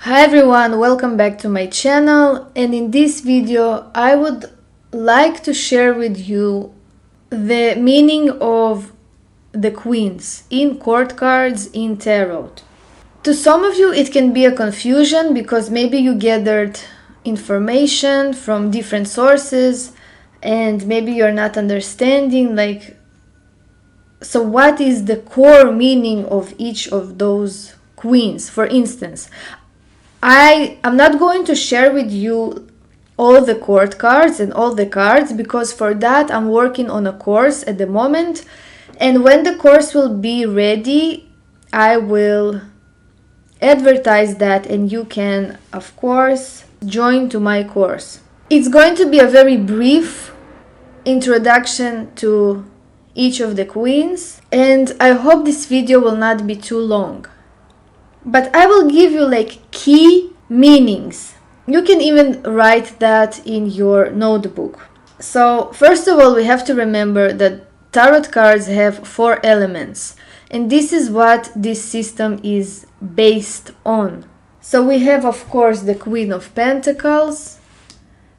Hi everyone, welcome back to my channel, and in this video I would like to share with you the meaning of the queens in court cards in tarot. To some of you it can be a confusion because maybe you gathered information from different sources and maybe you're not understanding so what is the core meaning of each of those queens. For instance, I'm not going to share with you all the court cards and all the cards because for that I'm working on a course at the moment, and when the course will be ready I will advertise that and you can of course join to my course. It's going to be a very brief introduction to each of the queens, and I hope this video will not be too long. But I will give you key meanings. You can even write that in your notebook. So first of all, we have to remember that tarot cards have 4 elements, and this is what this system is based on. So we have of course the Queen of Pentacles,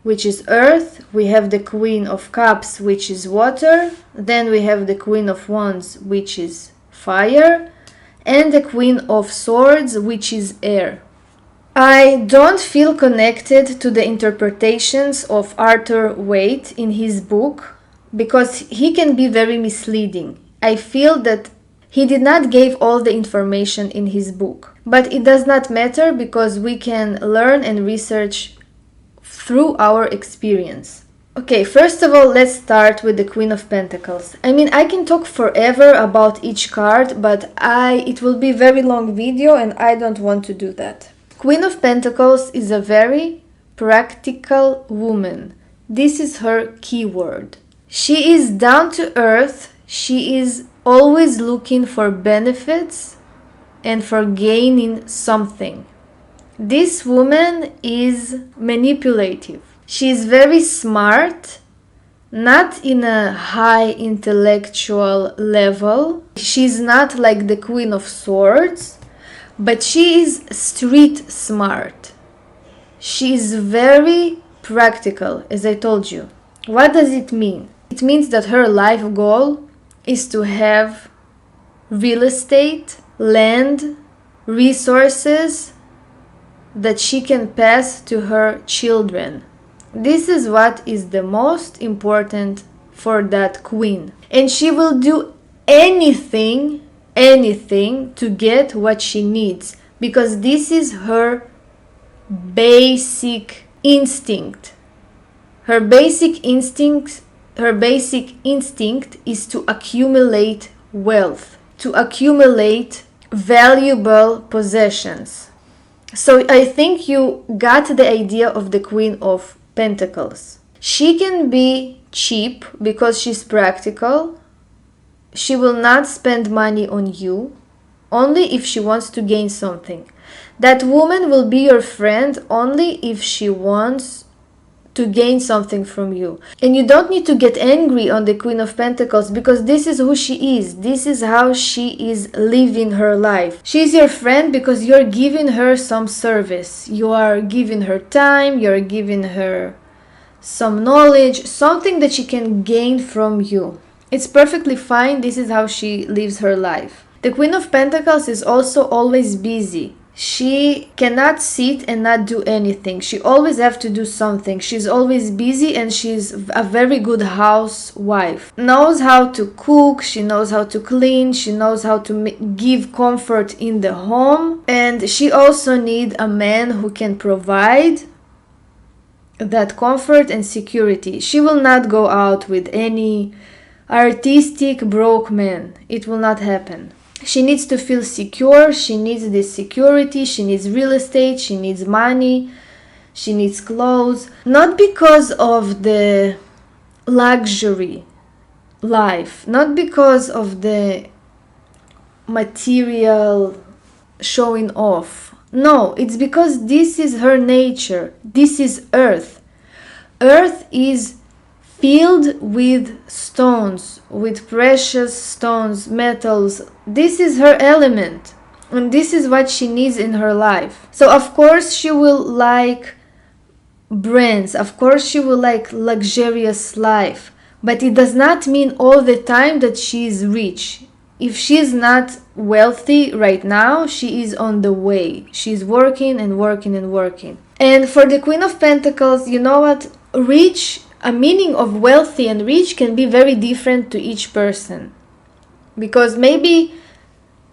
which is earth. We have the Queen of Cups, which is water. Then we have the Queen of Wands, which is fire, and the Queen of Swords, which is air. I don't feel connected to the interpretations of Arthur Waite in his book because he can be very misleading. I feel that he did not give all the information in his book, but it does not matter because we can learn and research through our experience. Okay, first of all, let's start with the Queen of Pentacles. I can talk forever about each card, but it will be a very long video and I don't want to do that. Queen of Pentacles is a very practical woman. This is her keyword. She is down to earth. She is always looking for benefits and for gaining something. This woman is manipulative. She is very smart, not in a high intellectual level. She's not like the Queen of Swords, but she is street smart. She is very practical, as I told you. What does it mean? It means that her life goal is to have real estate, land, resources that she can pass to her children. This is what is the most important for that queen. And she will do anything to get what she needs because this is her basic instinct. Her basic instinct is to accumulate wealth, to accumulate valuable possessions. So I think you got the idea of the Queen of Pentacles. She can be cheap because she's practical. She will not spend money on you, only if she wants to gain something. That woman will be your friend only if she wants to gain something from you. And you don't need to get angry on the Queen of Pentacles because this is who she is. This is how she is living her life. She's your friend because you're giving her some service. You are giving her time, you're giving her some knowledge, something that she can gain from you. It's perfectly fine. This is how she lives her life. The Queen of Pentacles is also always busy. She cannot sit and not do anything. She always have to do something. She's always busy and she's a very good housewife. Knows how to cook, she knows how to clean, she knows how to give comfort in the home. And she also needs a man who can provide that comfort and security. She will not go out with any artistic broke man. It will not happen. She needs to feel secure. She needs this security. She needs real estate. She needs money. She needs clothes. Not because of the luxury life. Not because of the material showing off. No, it's because this is her nature. This is earth. Earth is filled with stones, with precious stones, metals. This is her element. and this is what she needs in her life. So of course she will like brands, of course she will like luxurious life, but it does not mean all the time that she is rich. If she's not wealthy right now, she is on the way. She's working and working and working. And for the Queen of Pentacles, you know what? Rich, a meaning of wealthy and rich can be very different to each person. Because maybe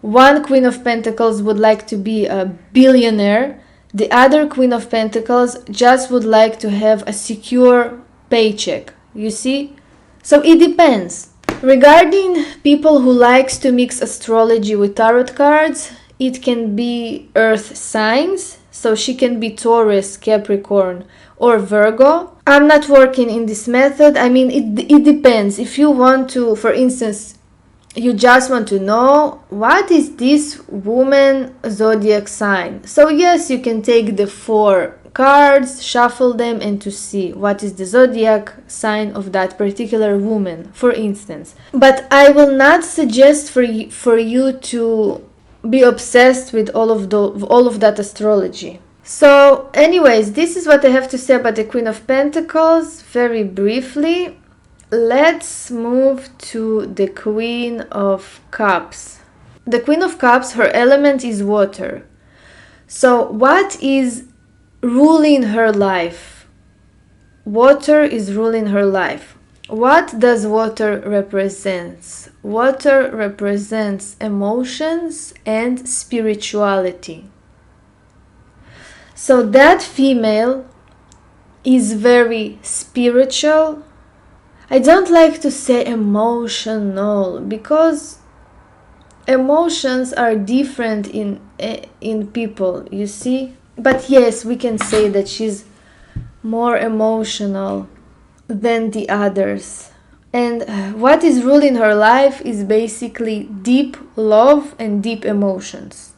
one Queen of Pentacles would like to be a billionaire, the other Queen of Pentacles just would like to have a secure paycheck, you see? So it depends. Regarding people who likes to mix astrology with tarot cards, it can be earth signs, so she can be Taurus, Capricorn, or Virgo. I'm not working in this method. I mean, it depends. If you want to, for instance, you just want to know what is this woman zodiac sign. So yes, you can take the 4 cards, shuffle them, and to see what is the zodiac sign of that particular woman, for instance. But I will not suggest for you to be obsessed with all of that astrology. So anyways, this is what I have to say about the Queen of Pentacles very briefly. Let's move to the Queen of Cups. The Queen of Cups, her element is water. So what is ruling her life? Water is ruling her life. What does water represent? Water represents emotions and spirituality. So that female is very spiritual. I don't like to say emotional because emotions are different in people, you see? But yes, we can say that she's more emotional than the others. And what is ruling her life is basically deep love and deep emotions.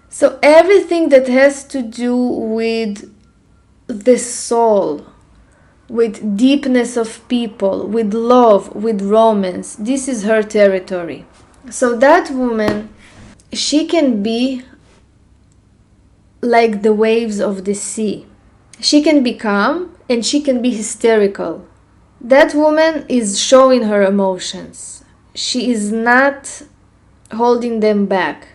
So everything that has to do with the soul, with deepness of people, with love, with romance, this is her territory. So that woman, she can be like the waves of the sea. She can be calm and she can be hysterical. That woman is showing her emotions. She is not holding them back.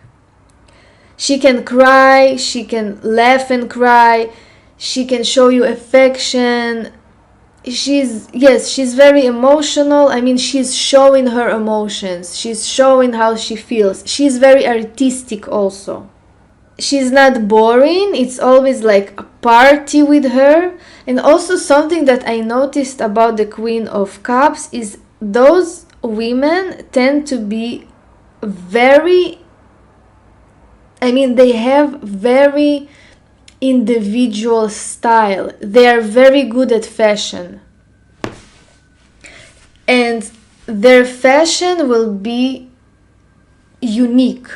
She can cry, she can laugh and cry, she can show you affection. She's very emotional. I mean, she's showing her emotions. She's showing how she feels. She's very artistic also. She's not boring. It's always like a party with her. And also something that I noticed about the Queen of Cups is those women tend to be very, I mean, they have very individual style. They are very good at fashion. And their fashion will be unique.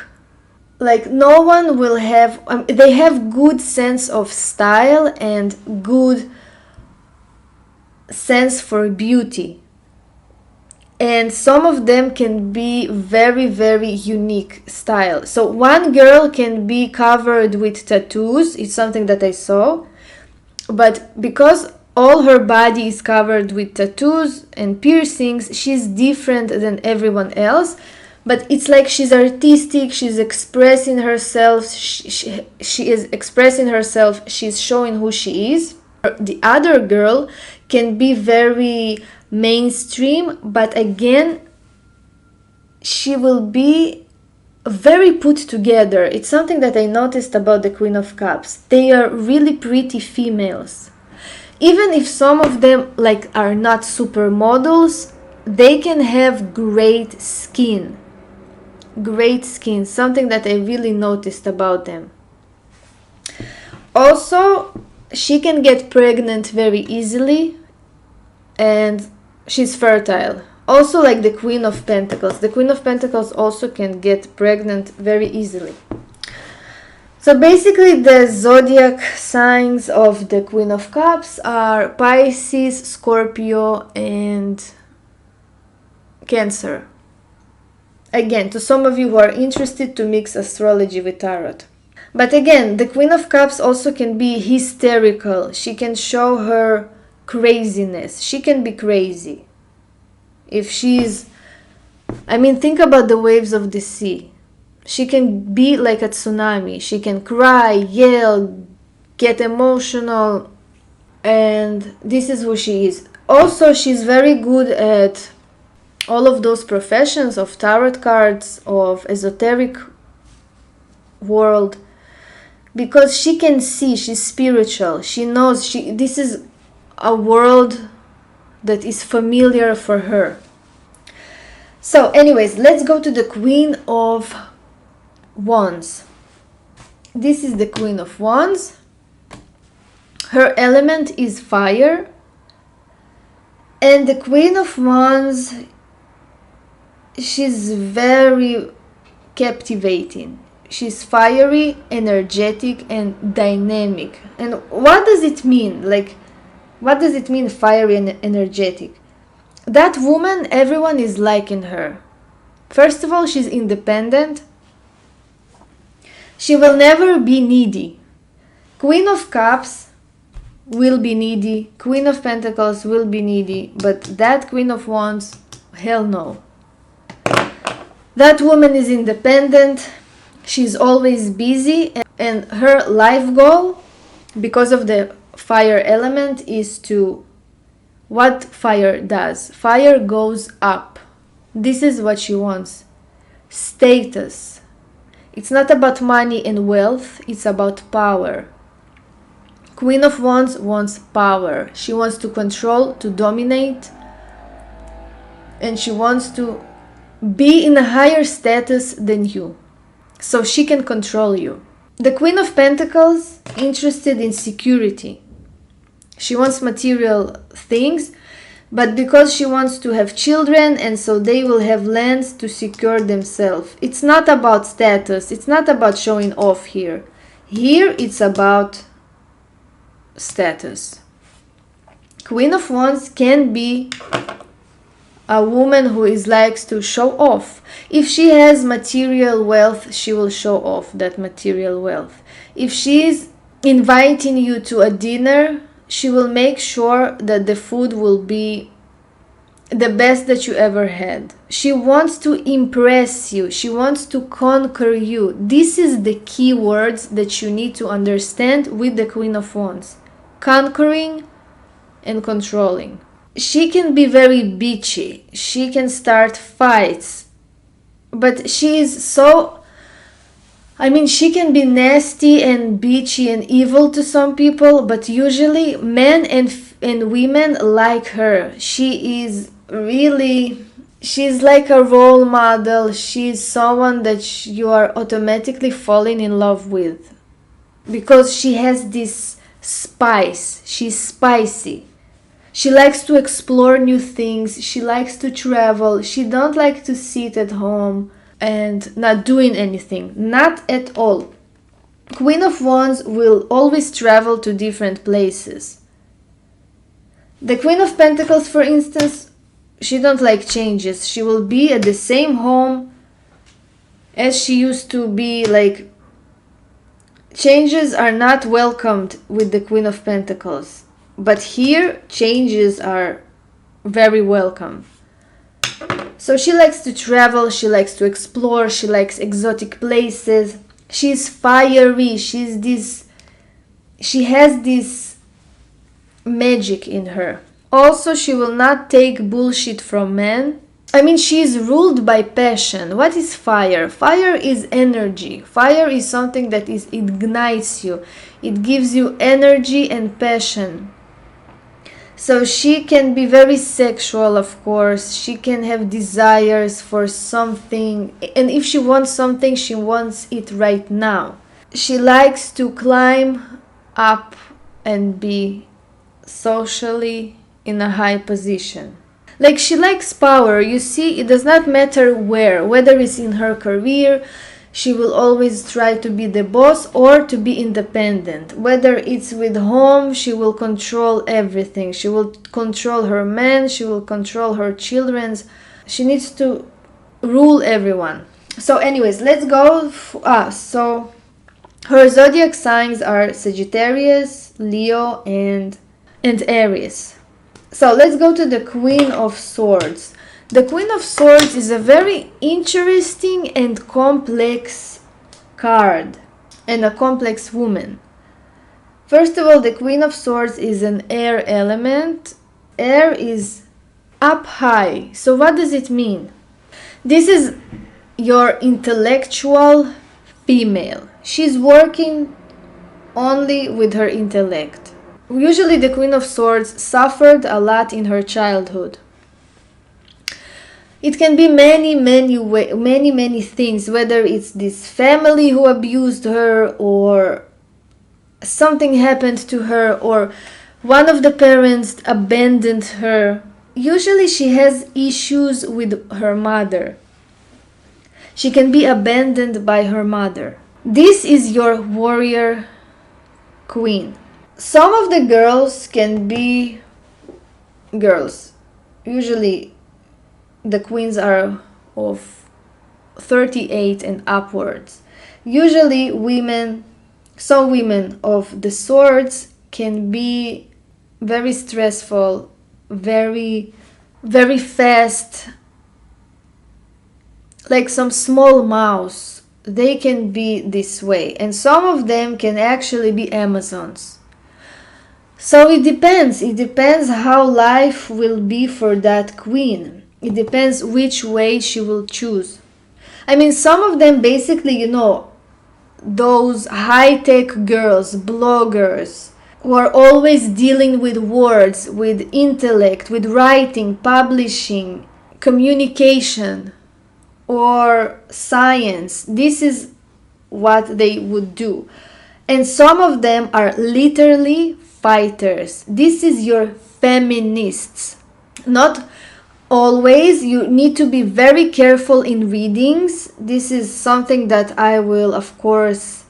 Like no one will have, they have good sense of style and good sense for beauty. And some of them can be very, very unique style. So one girl can be covered with tattoos. It's something that I saw. But because all her body is covered with tattoos and piercings, she's different than everyone else. But it's like she's artistic, she's expressing herself, she is expressing herself, she's showing who she is. The other girl can be very mainstream, but again, she will be very put together. It's something that I noticed about the Queen of Cups. They are really pretty females. Even if some of them like are not supermodels, they can have great skin. Great skin, something that I really noticed about them. Also, she can get pregnant very easily and she's fertile. Also like the Queen of Pentacles. The Queen of Pentacles also can get pregnant very easily. So basically the zodiac signs of the Queen of Cups are Pisces, Scorpio, and Cancer. Again, to some of you who are interested to mix astrology with tarot. But again, the Queen of Cups also can be hysterical. She can show her craziness. She can be crazy. If she's... think about the waves of the sea. She can be like a tsunami. She can cry, yell, get emotional. And this is who she is. Also, she's very good at all of those professions of tarot cards, of esoteric world, because she can see, she's spiritual, she knows this is a world that is familiar for her. So anyways, let's go to the Queen of Wands. This is the Queen of Wands. Her element is fire, and the Queen of Wands, she's very captivating. She's fiery, energetic, and dynamic. And what does it mean? What does it mean, fiery and energetic? That woman, everyone is liking her. First of all, she's independent. She will never be needy. Queen of Cups will be needy. Queen of Pentacles will be needy. But that Queen of Wands, hell no. That woman is independent. She's always busy, and her life goal, because of the fire element, is to... What fire does? Fire goes up. This is what she wants. Status. It's not about money and wealth, it's about power. Queen of Wands wants power. She wants to control, to dominate, and she wants to be in a higher status than you, so she can control you. The Queen of Pentacles, interested in security. She wants material things, but because she wants to have children, and so they will have lands to secure themselves. It's not about status, it's not about showing off here. Here it's about status. Queen of Wands can be a woman who likes to show off. If she has material wealth, she will show off that material wealth. If she's inviting you to a dinner, she will make sure that the food will be the best that you ever had. She wants to impress you. She wants to conquer you. This is the key words that you need to understand with the Queen of Wands. Conquering and controlling. She can be very bitchy. She can start fights. But she is so... she can be nasty and bitchy and evil to some people, but usually men and women like her. She is really... She's like a role model. She's someone that you are automatically falling in love with. Because she has this spice. She's spicy. She likes to explore new things. She likes to travel. She don't like to sit at home and not doing anything. Not at all. Queen of Wands will always travel to different places. The Queen of Pentacles, for instance, she don't like changes. She will be at the same home as she used to be. Changes are not welcomed with the Queen of Pentacles. But here, changes are very welcome. So she likes to travel, she likes to explore, she likes exotic places. She's fiery, she has this magic in her. Also, she will not take bullshit from men. She is ruled by passion. What is fire? Fire is energy. Fire is something that ignites you. It gives you energy and passion. So she can be very sexual, of course. She can have desires for something. And if she wants something, she wants it right now. She likes to climb up and be socially in a high position. She likes power. You see, it does not matter where. Whether it's in her career, she will always try to be the boss or to be independent. Whether it's with home, she will control everything. She will control her man, she will control her children. She needs to rule everyone. So anyways, let's go. So her zodiac signs are Sagittarius, Leo, and Aries. So let's go to the Queen of Swords. The Queen of Swords is a very interesting and complex card, and a complex woman. First of all, the Queen of Swords is an air element. Air is up high. So what does it mean? This is your intellectual female. She's working only with her intellect. Usually the Queen of Swords suffered a lot in her childhood. It can be many things, whether it's this family who abused her, or something happened to her, or one of the parents abandoned her. Usually she has issues with her mother. She can be abandoned by her mother. This is your warrior queen. Some of the girls can be girls. Usually the queens are of 38 and upwards. Usually some women of the swords can be very stressful, very fast, like some small mouse. They can be this way, and some of them can actually be Amazons. So it depends how life will be for that queen. It depends which way she will choose. I mean, some of them basically, those high-tech girls, bloggers, who are always dealing with words, with intellect, with writing, publishing, communication, or science. This is what they would do. And some of them are literally fighters. This is your feminists. Not always. You need to be very careful in readings. This is something that I will, of course,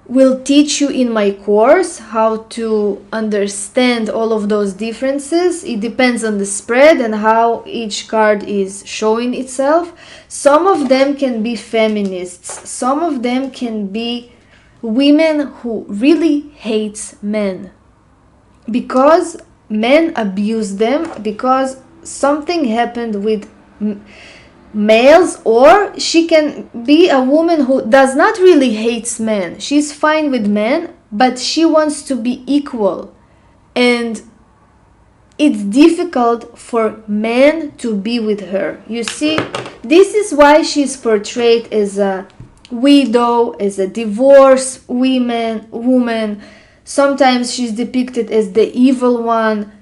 will teach you in my course, how to understand all of those differences. It depends on the spread and how each card is showing itself. Some of them can be feminists. Some of them can be women who really hates men because men abuse them, because something happened with males. Or she can be a woman who does not really hates men. She's fine with men, but she wants to be equal, and it's difficult for men to be with her. You see, this is why she's portrayed as a widow, as a divorced woman. Sometimes she's depicted as the evil one.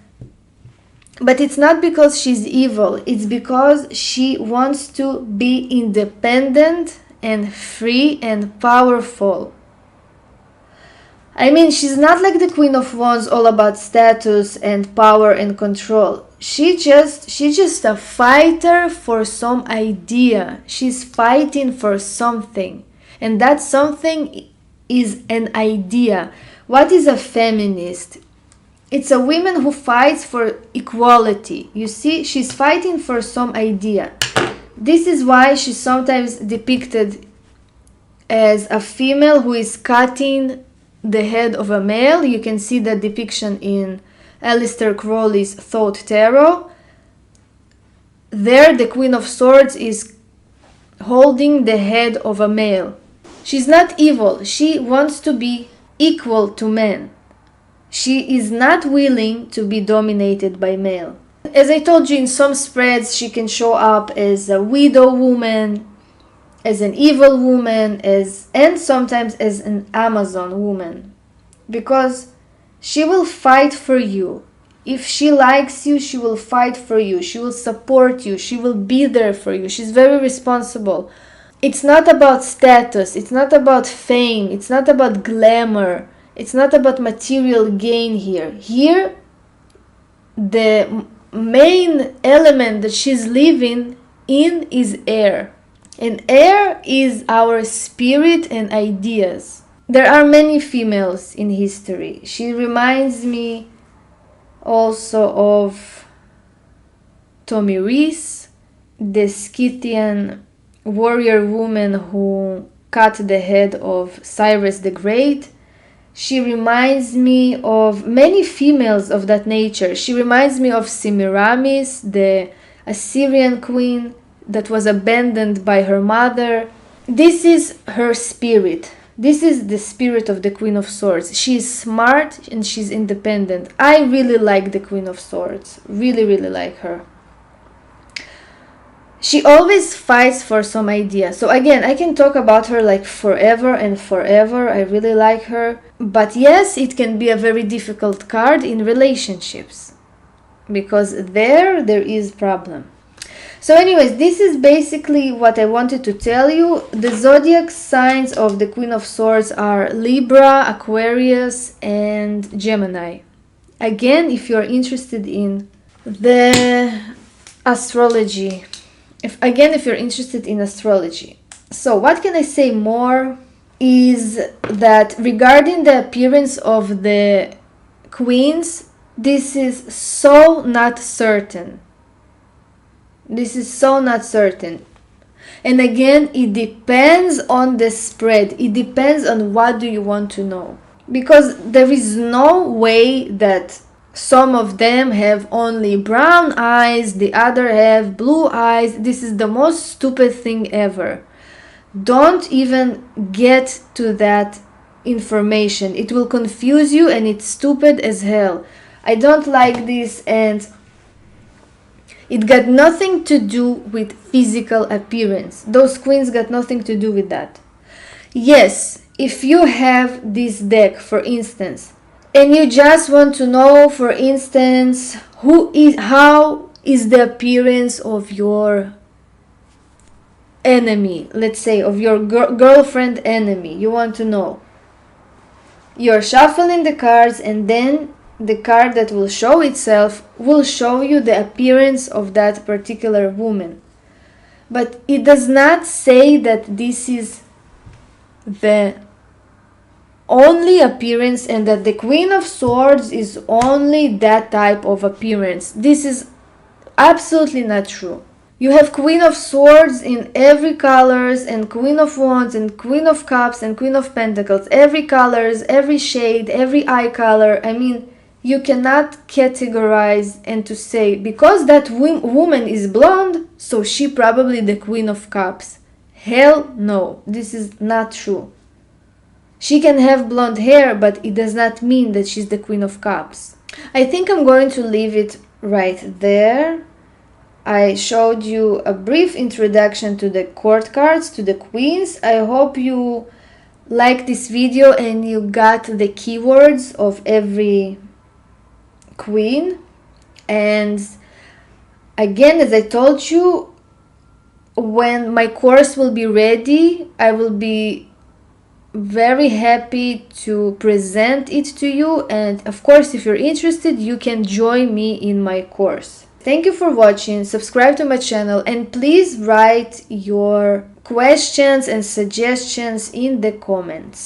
But it's not because she's evil, it's because she wants to be independent and free and powerful. I mean, she's not like the Queen of Wands, all about status and power and control. She's just a fighter for some idea. She's fighting for something. And that something is an idea. What is a feminist? It's a woman who fights for equality. You see, she's fighting for some idea. This is why she's sometimes depicted as a female who is cutting the head of a male. You can see that depiction in Aleister Crowley's Thought Tarot. There, the Queen of Swords is holding the head of a male. She's not evil. She wants to be equal to men. She is not willing to be dominated by male. As I told you, in some spreads, she can show up as a widow woman, as an evil woman, and sometimes as an Amazon woman. Because she will fight for you. If she likes you, she will fight for you. She will support you. She will be there for you. She's very responsible. It's not about status. It's not about fame. It's not about glamour. It's not about material gain here. Here, the main element that she's living in is air. And air is our spirit and ideas. There are many females in history. She reminds me also of Tommy Rees. the Scythian warrior woman who cut the head of Cyrus the Great. She reminds me of many females of that nature. She reminds me of Semiramis, the Assyrian queen that was abandoned by her mother. This is her spirit. This is the spirit of the Queen of Swords. She is smart and she's independent. I really like the Queen of Swords. Really, really like her. She always fights for some idea. So again, I can talk about her like forever and forever. I really like her. But yes, it can be a very difficult card in relationships, because there is problem. So anyways, this is basically what I wanted to tell you. The zodiac signs of the Queen of Swords are Libra, Aquarius, and Gemini. Again, if you're interested in the astrology, if you're interested in astrology. So what can I say more is that regarding the appearance of the queens, this is so not certain. This is so not certain. And again, it depends on the spread. It depends on what do you want to know. Because there is no way that some of them have only brown eyes, the other have blue eyes. This is the most stupid thing ever. Don't even get to that information. It will confuse you and it's stupid as hell. I don't like this, and it got nothing to do with physical appearance. Those queens got nothing to do with that. Yes, if you have this deck, for instance, and you just want to know, for instance, how is the appearance of your enemy, let's say of your girlfriend enemy, you want to know. You're shuffling the cards, and then the card that will show itself will show you the appearance of that particular woman. But it does not say that this is the only appearance and that the Queen of Swords is only that type of appearance. This is absolutely not true. You have Queen of Swords in every colors, and Queen of Wands, and Queen of Cups, and Queen of Pentacles. Every colors, every shade, every eye color. I mean, you cannot categorize and to say, because that woman is blonde, so she probably the Queen of Cups. Hell no, this is not true. She can have blonde hair, but it does not mean that she's the Queen of Cups. I think I'm going to leave it right there. I showed you a brief introduction to the court cards, to the queens. I hope you liked this video and you got the keywords of every queen. And again, as I told you, when my course will be ready, I will be very happy to present it to you. And of course, if you're interested, you can join me in my course. Thank you for watching, subscribe to my channel, and please write your questions and suggestions in the comments.